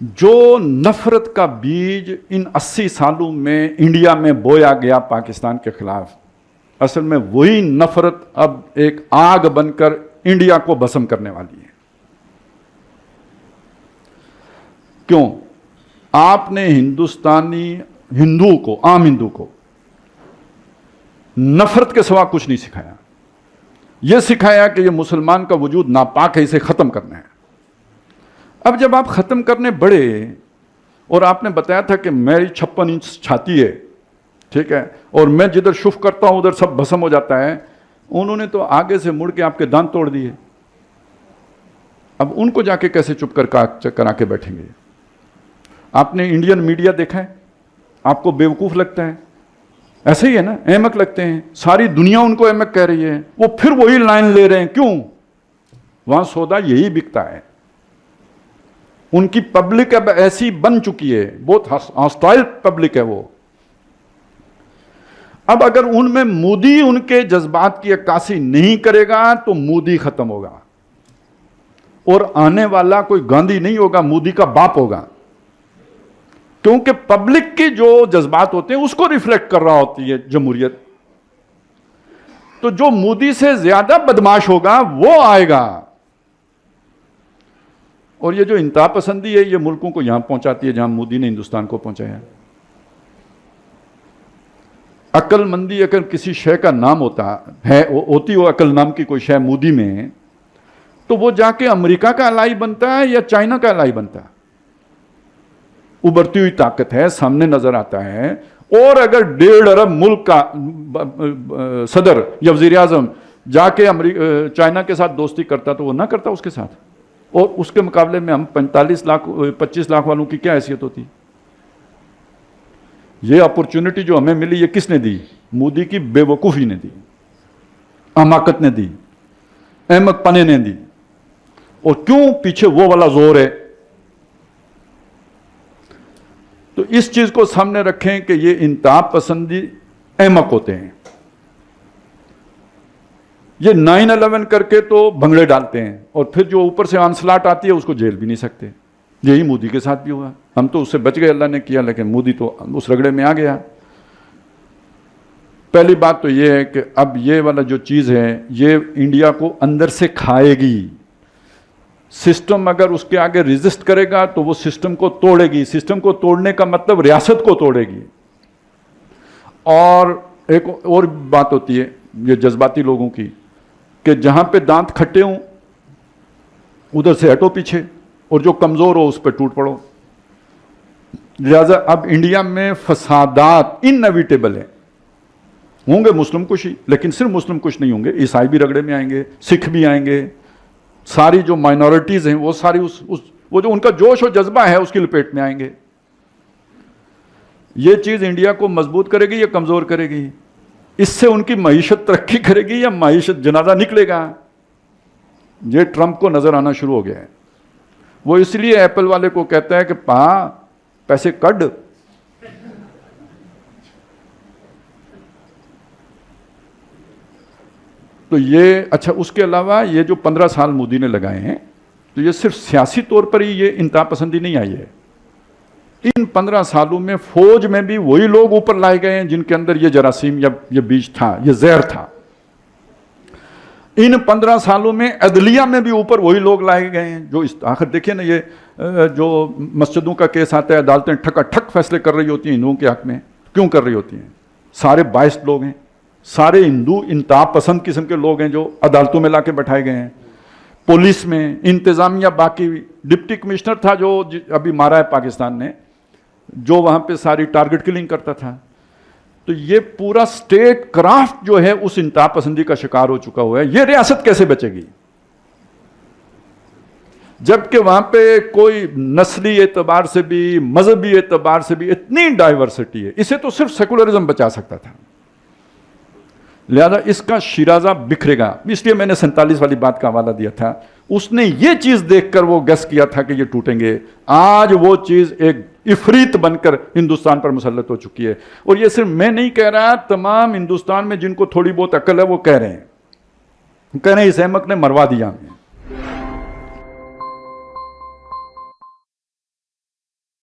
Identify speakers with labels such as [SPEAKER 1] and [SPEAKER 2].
[SPEAKER 1] जो नफरत का बीज इन 80 सालों में इंडिया में बोया गया पाकिस्तान के खिलाफ, असल में वही नफरत अब एक आग बनकर इंडिया को भस्म करने वाली है। क्यों? आपने हिंदू को, आम हिंदू को नफरत के सिवा कुछ नहीं सिखाया। यह सिखाया कि यह मुसलमान का वजूद नापाक है, इसे खत्म करना है। अब जब आप खत्म करने बढ़े और आपने बताया था कि मेरी 56 इंच छाती है, ठीक है, और मैं जिधर शुफ करता हूं उधर सब भस्म हो जाता है, उन्होंने तो आगे से मुड़ के आपके दांत तोड़ दिए। अब उनको जाके कैसे चुप करा के बैठेंगे? आपने इंडियन मीडिया देखा है? आपको बेवकूफ लगता है? ऐसे ही है ना, अहमक लगते हैं। सारी दुनिया उनको अहमक कह रही है, वो फिर वही लाइन ले रहे हैं। क्यों? वहां सौदा यही बिकता है। उनकी पब्लिक अब ऐसी बन चुकी है, बहुत हॉस्टाइल पब्लिक है वो। अब अगर उनमें मोदी उनके जज्बात की अक्कासी नहीं करेगा तो मोदी खत्म होगा, और आने वाला कोई गांधी नहीं होगा, मोदी का बाप होगा। क्योंकि पब्लिक के जो जज्बात होते हैं उसको रिफ्लेक्ट कर रहा होती है जमहूरियत। तो जो मोदी से ज्यादा बदमाश होगा वो आएगा। और ये जो इंतहा पसंदी है, ये मुल्कों को यहां पहुंचाती है जहां मोदी ने हिंदुस्तान को पहुंचाया। अक्लमंदी अगर किसी शय का नाम होती हो अकल नाम की कोई शय मोदी में, तो वो जाके अमेरिका का अलाई बनता है या चाइना का अलाई बनता है। उभरती हुई ताकत है, सामने नजर आता है। और अगर 1.5 अरब मुल्क का सदर या वजीर आजम जाके चाइना के साथ दोस्ती करता तो वो ना करता उसके साथ। और उसके मुकाबले में हम 25 लाख वालों की क्या हैसियत होती? ये अपॉर्चुनिटी जो हमें मिली, ये किसने दी? मोदी की बेवकूफी ने दी, अमाकत ने दी, अहमक पने ने दी। और क्यों? पीछे वो वाला जोर है। तो इस चीज को सामने रखें कि ये इंतहा पसंदी अहमक होते हैं। ये 9/11 करके तो भंगड़े डालते हैं, और फिर जो ऊपर से आंसलाट आती है उसको जेल भी नहीं सकते। यही मोदी के साथ भी हुआ। हम तो उससे बच गए, अल्लाह ने किया, लेकिन मोदी तो उस रगड़े में आ गया। पहली बात तो ये है कि अब ये वाला जो चीज है ये इंडिया को अंदर से खाएगी। सिस्टम अगर उसके आगे रेजिस्ट करेगा तो वो सिस्टम को तोड़ेगी। सिस्टम को तोड़ने का मतलब रियासत को तोड़ेगी। और एक और बात होती है ये जज्बाती लोगों की, कि जहां पे दांत खट्टे हों उधर से हटो पीछे, और जो कमजोर हो उस पर टूट पड़ो। लिहाजा अब इंडिया में फसादात इनएविटेबल है। होंगे मुस्लिम कुशी, लेकिन सिर्फ मुस्लिम कुश नहीं होंगे, ईसाई भी रगड़े में आएंगे, सिख भी आएंगे। सारी जो माइनॉरिटीज हैं वो सारी वो जो उनका जोश और जज्बा है उसकी लपेट में आएंगे। ये चीज इंडिया को मजबूत करेगी या कमजोर करेगी? इससे उनकी मईशत तरक्की करेगी या मईशत जनाजा निकलेगा? ये ट्रंप को नजर आना शुरू हो गया है। वो इसलिए एप्पल वाले को कहता है कि पैसे कड। तो ये अच्छा, उसके अलावा ये जो 15 साल मोदी ने लगाए हैं, तो ये सिर्फ सियासी तौर पर ही ये इंतहा पसंदी नहीं आई है। इन 15 सालों में फौज में भी वही लोग ऊपर लाए गए हैं जिनके अंदर ये जरासीम या ये बीज था, ये जहर था। इन 15 सालों में अदलिया में भी ऊपर वही लोग लाए गए हैं जो आखिर देखिए ना, ये जो मस्जिदों का केस आता है, अदालतें ठक फैसले कर रही होती हैं हिंदुओं के हक में। क्यों कर रही होती हैं? सारे बाइस्ड लोग हैं, सारे हिंदू इंतहा पसंद किस्म के लोग हैं जो अदालतों में लाके बैठाए गए हैं। पुलिस में, इंतजामिया, बाकी डिप्टी कमिश्नर था जो अभी मारा है पाकिस्तान ने, जो वहां पे सारी टारगेट किलिंग करता था। तो ये पूरा स्टेट क्राफ्ट जो है उस इंतहा पसंदी का शिकार हो चुका हुआ है। ये रियासत कैसे बचेगी जबकि वहां पे कोई नस्ली एतबार से भी, मजहबी एतबार से भी इतनी डाइवर्सिटी है? इसे तो सिर्फ सेकुलरिज्म बचा सकता था। लिहाजा इसका शिराजा बिखरेगा। इसलिए मैंने 47 वाली बात का हवाला दिया था। उसने ये चीज देखकर वो गेस किया था कि ये टूटेंगे। आज वो चीज एक इफरीत बनकर हिंदुस्तान पर मुसल्लत हो चुकी है। और ये सिर्फ मैं नहीं कह रहा, तमाम हिंदुस्तान में जिनको थोड़ी बहुत अकल है वो कह रहे हैं इस अहमक ने मरवा दिया हमें।